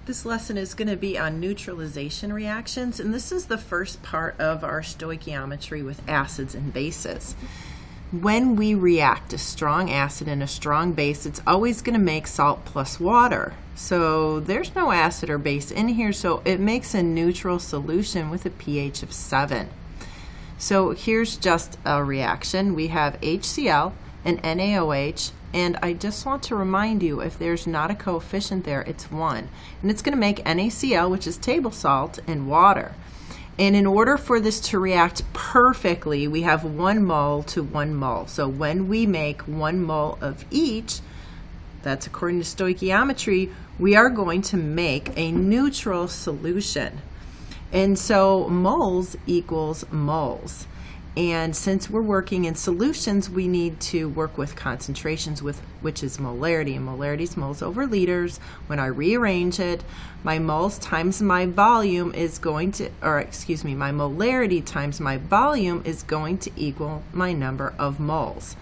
This lesson is going to be on neutralization reactions, and this is the first part of our stoichiometry with acids and bases. When we react a strong acid and a strong base, it's always going to make salt plus water. So there's no acid or base in here, so it makes a neutral solution with a pH of 7. So here's just a reaction. We have HCl and NaOH, and I just want to remind you, if there's not a coefficient there, it's 1. And it's going to make NaCl, which is table salt, and water. And in order for this to react perfectly, we have 1 mole to 1 mole. So when we make 1 mole of each, that's according to stoichiometry, we are going to make a neutral solution. And so moles equals moles. And since we're working in solutions, we need to work with concentrations, which is molarity. And molarity is moles over liters. When I rearrange it, my moles times my volume is going to, my molarity times my volume is going to equal my number of moles.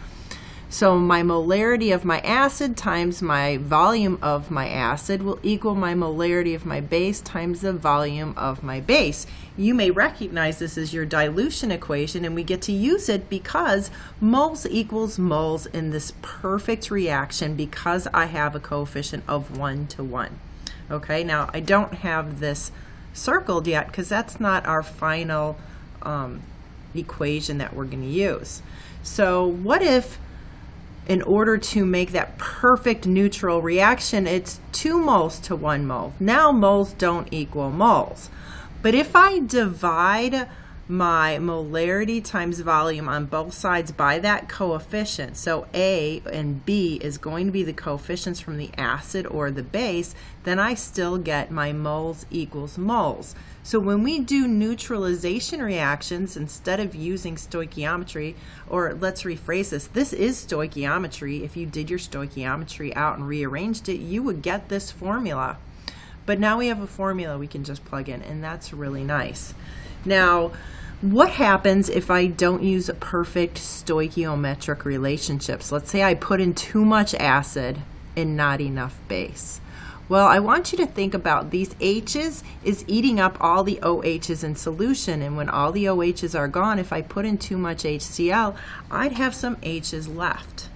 So my molarity of my acid times my volume of my acid will equal my molarity of my base times the volume of my base. You may recognize this as your dilution equation, and we get to use it because moles equals moles in this perfect reaction because I have a coefficient of 1 to 1. Okay, now I don't have this circled yet because that's not our final equation that we're going to use. So what if, in order to make that perfect neutral reaction, it's 2 moles to 1 mole. Now moles don't equal moles. But if I divide my molarity times volume on both sides by that coefficient, so A and B is going to be the coefficients from the acid or the base, then I still get my moles equals moles. So when we do neutralization reactions, instead of using stoichiometry, or let's rephrase this is stoichiometry. If you did your stoichiometry out and rearranged it, you would get this formula. But now we have a formula we can just plug in, and that's really nice. Now, what happens if I don't use perfect stoichiometric relationships? Let's say I put in too much acid and not enough base. Well, I want you to think about these H's is eating up all the OH's in solution, and when all the OH's are gone, if I put in too much HCl, I'd have some H's left.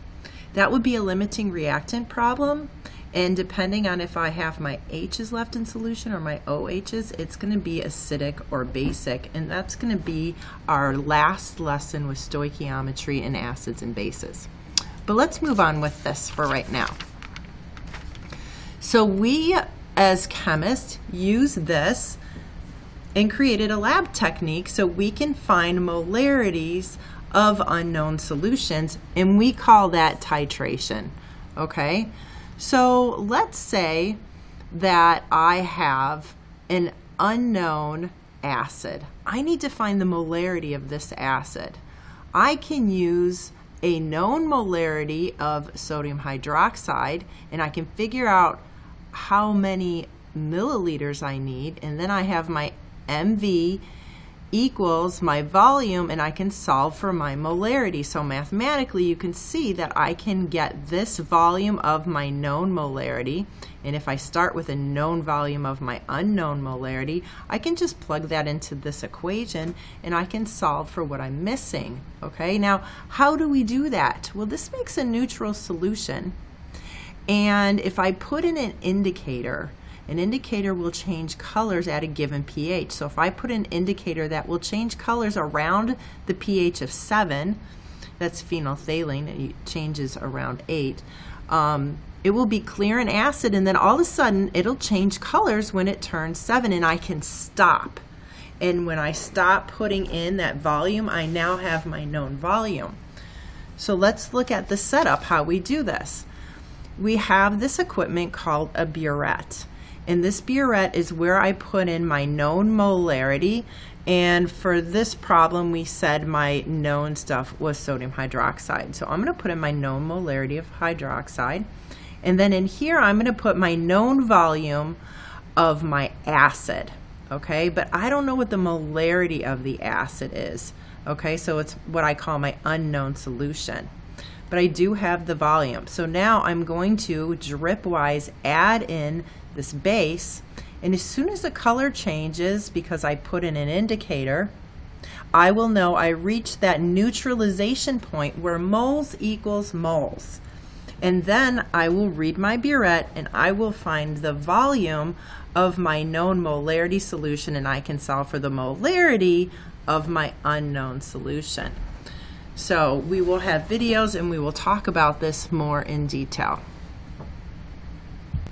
That would be a limiting reactant problem, and depending on if I have my H's left in solution or my OH's, it's going to be acidic or basic, and that's going to be our last lesson with stoichiometry and acids and bases. But let's move on with this for right now. So we, as chemists, use this and created a lab technique so we can find molarities of unknown solutions, and we call that titration. Okay? So let's say that I have an unknown acid. I need to find the molarity of this acid. I can use a known molarity of sodium hydroxide, and I can figure out how many milliliters I need, and then I have my MV equals my volume, and I can solve for my molarity. So mathematically you can see that I can get this volume of my known molarity, and if I start with a known volume of my unknown molarity, I can just plug that into this equation and I can solve for what I'm missing. Okay, now how do we do that? Well, this makes a neutral solution, and if I put in an indicator will change colors at a given pH. So if I put an indicator that will change colors around the pH of 7, that's phenolphthalein, it changes around 8, it will be clear and acid, and then all of a sudden it'll change colors when it turns 7, and I can stop. And when I stop putting in that volume, I now have my known volume. So let's look at the setup, how we do this. We have this equipment called a burette. And this burette is where I put in my known molarity, and for this problem we said my known stuff was sodium hydroxide. So I'm going to put in my known molarity of hydroxide, and then in here I'm going to put my known volume of my acid. Okay, but I don't know what the molarity of the acid is. Okay, so it's what I call my unknown solution. but I do have the volume. So now I'm going to drip-wise add in this base, and as soon as the color changes, because I put in an indicator, I will know I reached that neutralization point where moles equals moles. And then I will read my burette and I will find the volume of my known molarity solution, and I can solve for the molarity of my unknown solution. So we will have videos and we will talk about this more in detail.